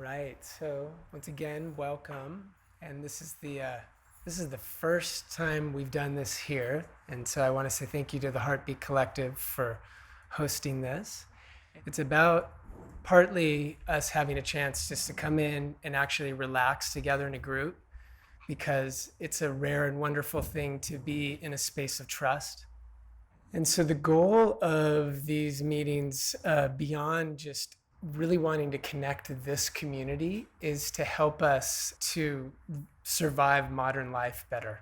right. So once again, welcome. And this is the first time we've done this here, and so I want to say thank you to the Heartbeat Collective for hosting this. It's about partly us having a chance just to come in and actually relax together in a group, because it's a rare and wonderful thing to be in a space of trust. And so the goal of these meetings, beyond just really wanting to connect to this community, is to help us to survive modern life better.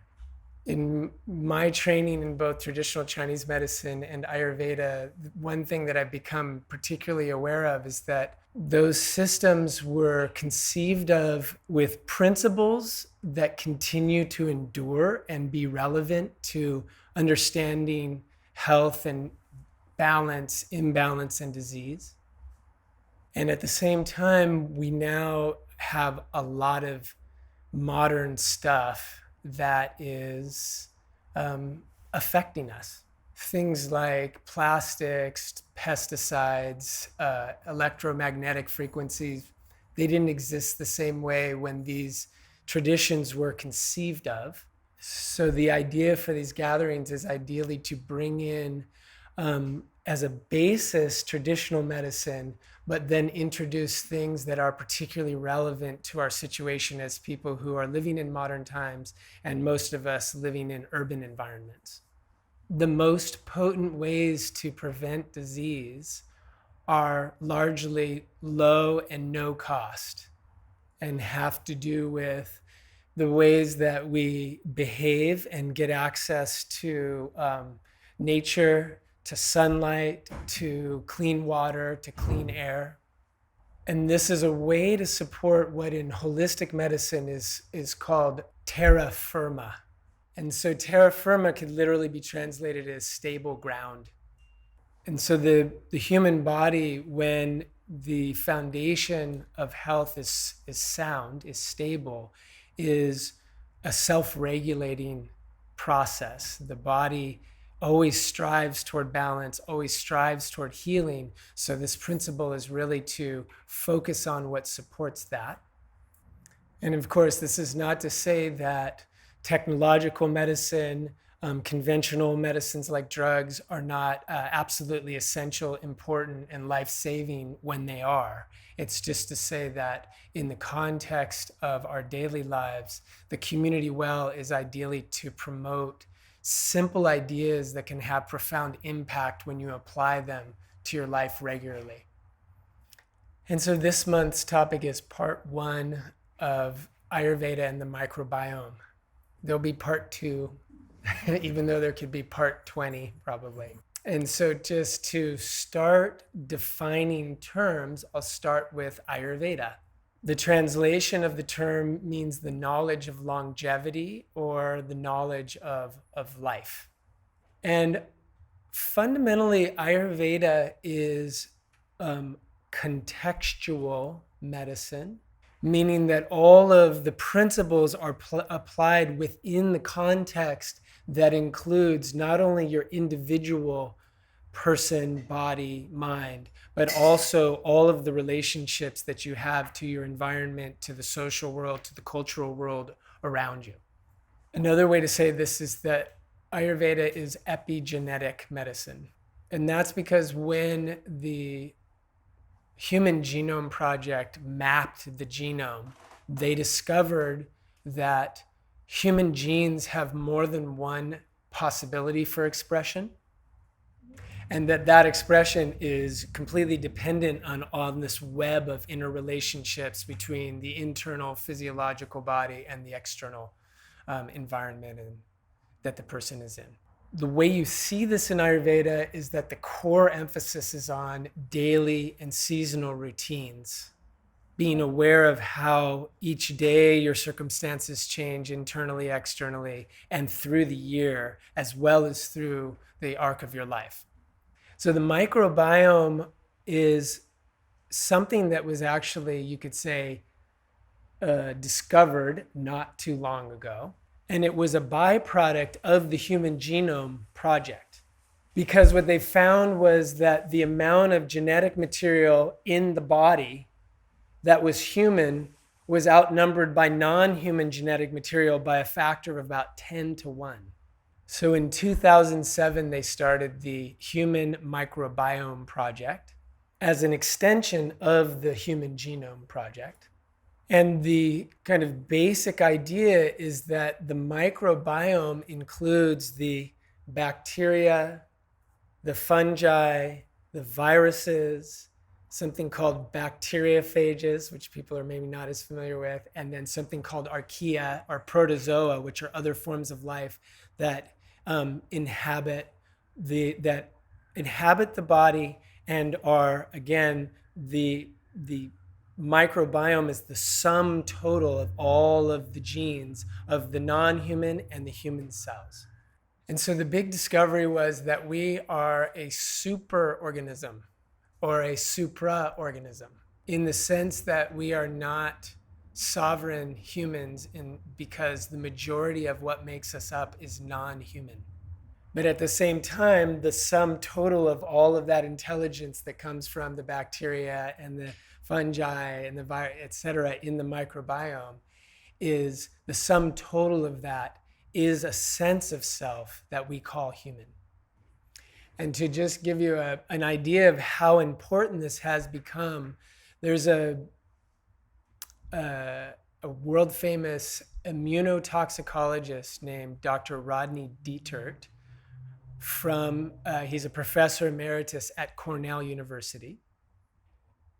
In my training in both traditional Chinese medicine and Ayurveda, one thing that I've become particularly aware of is that those systems were conceived of with principles that continue to endure and be relevant to understanding health and balance, imbalance, and disease. And at the same time, we now have a lot of modern stuff that is affecting us. Things like plastics, pesticides, electromagnetic frequencies, they didn't exist the same way when these traditions were conceived of. So the idea for these gatherings is ideally to bring in, as a basis, traditional medicine, but then introduce things that are particularly relevant to our situation as people who are living in modern times, and most of us living in urban environments. The most potent ways to prevent disease are largely low and no cost, and have to do with the ways that we behave and get access to nature, to sunlight, to clean water, to clean air. And this is a way to support what in holistic medicine is called terra firma. And so terra firma could literally be translated as stable ground. And so the human body, when the foundation of health is sound, is stable, is a self-regulating process. The body always strives toward balance, always strives toward healing. So this principle is really to focus on what supports that. And of course, this is not to say that technological medicine, conventional medicines like drugs are not absolutely essential, important, and life-saving when they are. It's just to say that in the context of our daily lives, the community well is ideally to promote simple ideas that can have profound impact when you apply them to your life regularly. And so this month's topic is part 1 of Ayurveda and the microbiome. There'll be part 2, even though there could be part 20 probably. And so just to start defining terms, I'll start with Ayurveda. The translation of the term means the knowledge of longevity, or the knowledge of life. And fundamentally, Ayurveda is contextual medicine, meaning that all of the principles are applied within the context that includes not only your individual person, body, mind, but also all of the relationships that you have to your environment, to the social world, to the cultural world around you. Another way to say this is that Ayurveda is epigenetic medicine. And that's because when the Human Genome Project mapped the genome, they discovered that human genes have more than one possibility for expression, and that expression is completely dependent on this web of interrelationships between the internal physiological body and the external environment that the person is in. The way you see this in Ayurveda is that the core emphasis is on daily and seasonal routines, being aware of how each day your circumstances change internally, externally, and through the year, as well as through the arc of your life. So the microbiome is something that was actually, you could say, discovered not too long ago. And it was a byproduct of the Human Genome Project. Because what they found was that the amount of genetic material in the body that was human was outnumbered by non-human genetic material by a factor of about 10 to 1. So in 2007, they started the Human Microbiome Project as an extension of the Human Genome Project. And the kind of basic idea is that the microbiome includes the bacteria, the fungi, the viruses, something called bacteriophages, which people are maybe not as familiar with, and then something called archaea or protozoa, which are other forms of life that inhabit the body and are, again, the microbiome is the sum total of all of the genes of the non-human and the human cells. And so the big discovery was that we are a superorganism or a supraorganism in the sense that we are not sovereign humans because the majority of what makes us up is non-human. But at the same time, the sum total of all of that intelligence that comes from the bacteria and the fungi and the virus, et cetera, in the microbiome is the sum total of that is a sense of self that we call human. And to just give you an idea of how important this has become, there's a world famous immunotoxicologist named Dr. Rodney Dietert he's a professor emeritus at Cornell University.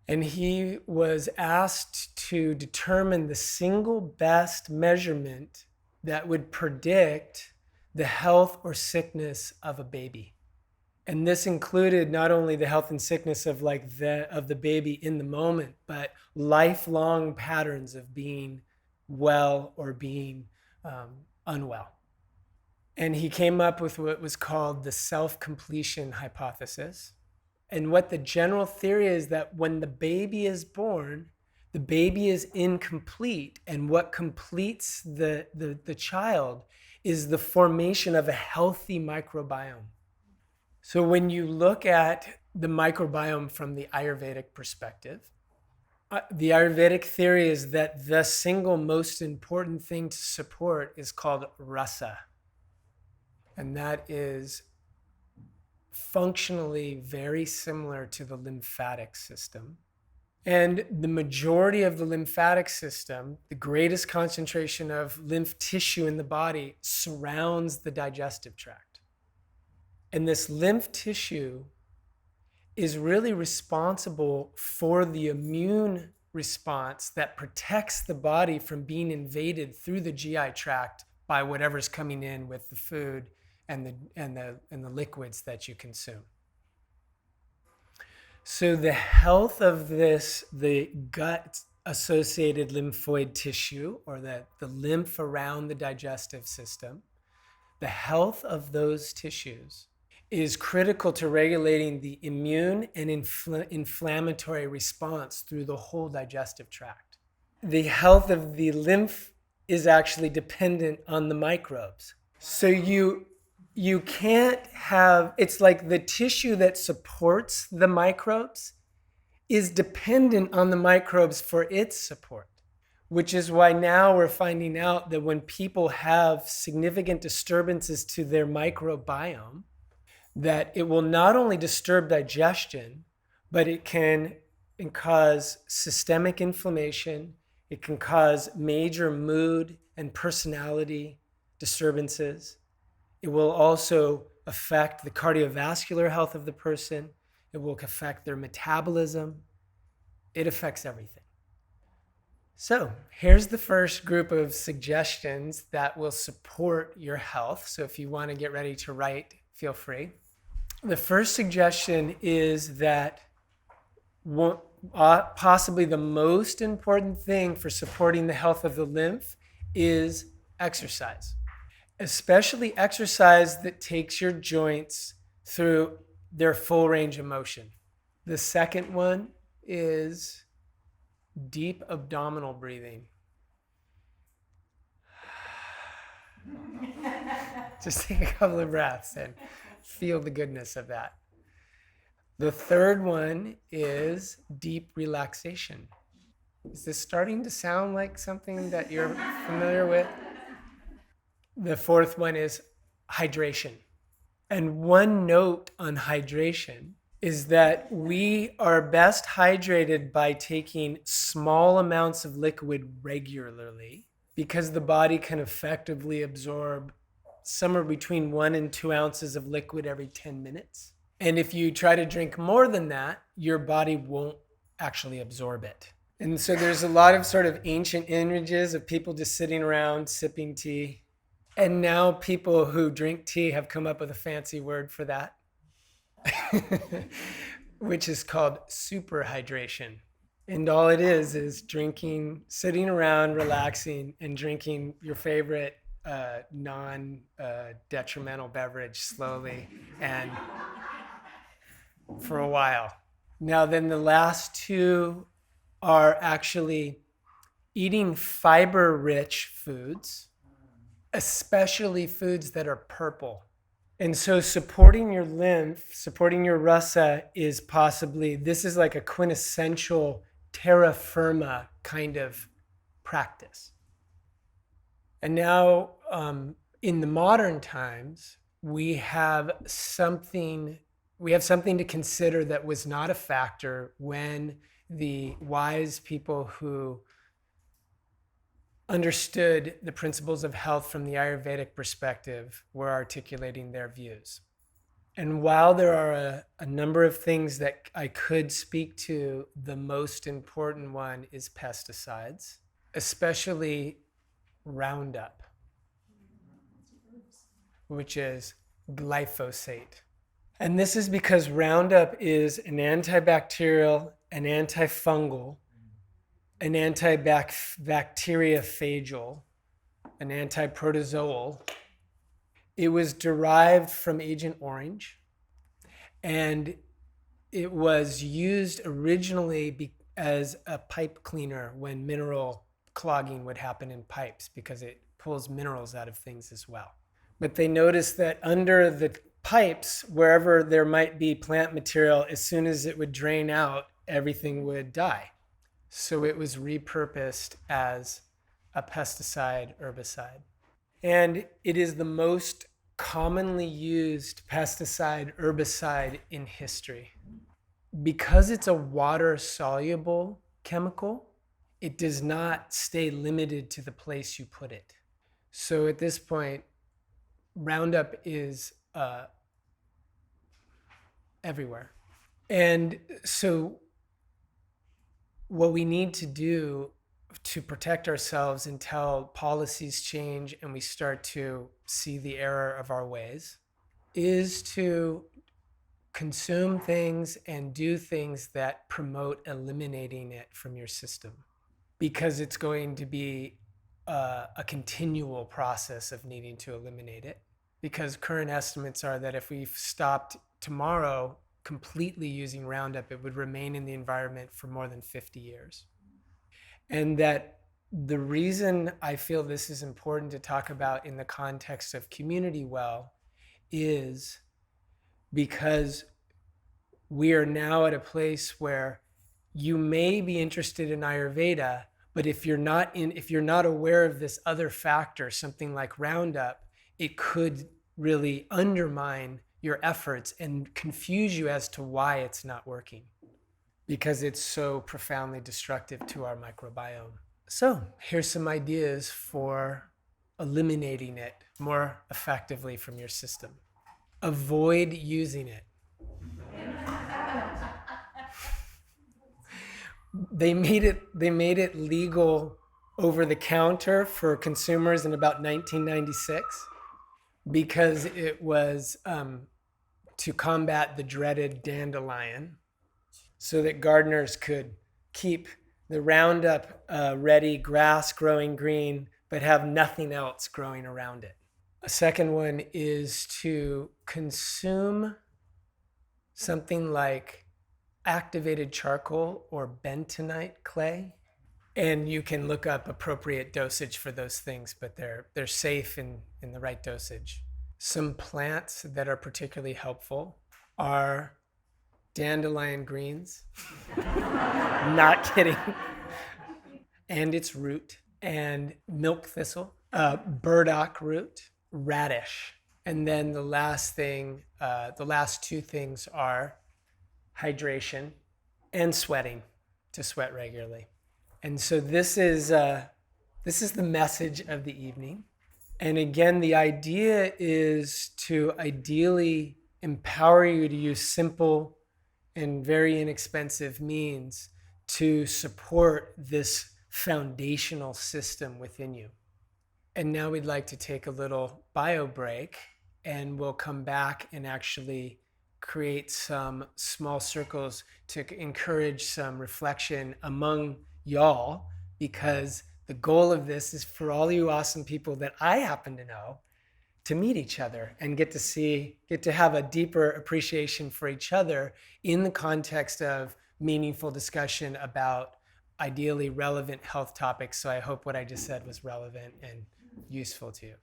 And he was asked to determine the single best measurement that would predict the health or sickness of a baby. And this included not only the health and sickness of the baby in the moment, but lifelong patterns of being well or being unwell. And he came up with what was called the self-completion hypothesis. And what the general theory is that when the baby is born, the baby is incomplete. And what completes the child is the formation of a healthy microbiome. So when you look at the microbiome from the Ayurvedic perspective, the Ayurvedic theory is that the single most important thing to support is called rasa. And that is functionally very similar to the lymphatic system. And the majority of the lymphatic system, the greatest concentration of lymph tissue in the body, surrounds the digestive tract. And this lymph tissue is really responsible for the immune response that protects the body from being invaded through the GI tract by whatever's coming in with the food and the liquids that you consume. So the health of the gut-associated lymphoid tissue, or the lymph around the digestive system, the health of those tissues is critical to regulating the immune and inflammatory response through the whole digestive tract. The health of the lymph is actually dependent on the microbes. So you can't have, it's like the tissue that supports the microbes is dependent on the microbes for its support, which is why now we're finding out that when people have significant disturbances to their microbiome, that it will not only disturb digestion, but it can cause systemic inflammation. It can cause major mood and personality disturbances. It will also affect the cardiovascular health of the person. It will affect their metabolism. It affects everything. So here's the first group of suggestions that will support your health. So if you want to get ready to write, feel free. The first suggestion is that possibly the most important thing for supporting the health of the lymph is exercise. Especially exercise that takes your joints through their full range of motion. The second one is deep abdominal breathing. Just take a couple of breaths and feel the goodness of that. The third one is deep relaxation. Is this starting to sound like something that you're familiar with? The fourth one is hydration. And one note on hydration is that we are best hydrated by taking small amounts of liquid regularly, because the body can effectively absorb somewhere between 1 and 2 ounces of liquid every 10 minutes. And if you try to drink more than that, your body won't actually absorb it. And so there's a lot of sort of ancient images of people just sitting around sipping tea. And now people who drink tea have come up with a fancy word for that, which is called superhydration. And all it is drinking, sitting around, relaxing, and drinking your favorite non-detrimental beverage slowly and for a while. Now, then the last two are actually eating fiber-rich foods, especially foods that are purple. And so supporting your lymph, supporting your rasa is possibly, this is like a quintessential terra firma kind of practice. And now in the modern times, we have something to consider that was not a factor when the wise people who understood the principles of health from the Ayurvedic perspective were articulating their views. And while there are a number of things that I could speak to, the most important one is pesticides, especially Roundup, which is glyphosate. And this is because Roundup is an antibacterial, an antifungal, an antibacteriophage, an antiprotozoal. It was derived from Agent Orange, and it was used originally as a pipe cleaner when mineral clogging would happen in pipes, because it pulls minerals out of things as well. But they noticed that under the pipes, wherever there might be plant material, as soon as it would drain out, everything would die. So it was repurposed as a pesticide, herbicide. And it is the most commonly used pesticide, herbicide in history. Because it's a water-soluble chemical, it does not stay limited to the place you put it. So at this point, Roundup is everywhere. And so what we need to do to protect ourselves until policies change and we start to see the error of our ways is to consume things and do things that promote eliminating it from your system, because it's going to be a continual process of needing to eliminate it. Because current estimates are that if we stopped tomorrow completely using Roundup, it would remain in the environment for more than 50 years. And that the reason I feel this is important to talk about in the context of community well is because we are now at a place where you may be interested in Ayurveda, but if you're not aware of this other factor, something like Roundup, it could really undermine your efforts and confuse you as to why it's not working, because it's so profoundly destructive to our microbiome. So here's some ideas for eliminating it more effectively from your system. Avoid using it. They made it legal over the counter for consumers in about 1996 because it was to combat the dreaded dandelion, so that gardeners could keep the Roundup ready grass growing green, but have nothing else growing around it. A second one is to consume something like activated charcoal or bentonite clay. And you can look up appropriate dosage for those things, but they're safe in the right dosage. Some plants that are particularly helpful are dandelion greens. Not kidding. and its root, and milk thistle, burdock root, radish. And then the last thing, the last two things are hydration and sweating, to sweat regularly. And so this is the message of the evening. And again, the idea is to ideally empower you to use simple and very inexpensive means to support this foundational system within you. And now we'd like to take a little bio break, and we'll come back and actually create some small circles to encourage some reflection among y'all, because the goal of this is for all you awesome people that I happen to know to meet each other and get to have a deeper appreciation for each other in the context of meaningful discussion about ideally relevant health topics. So I hope what I just said was relevant and useful to you.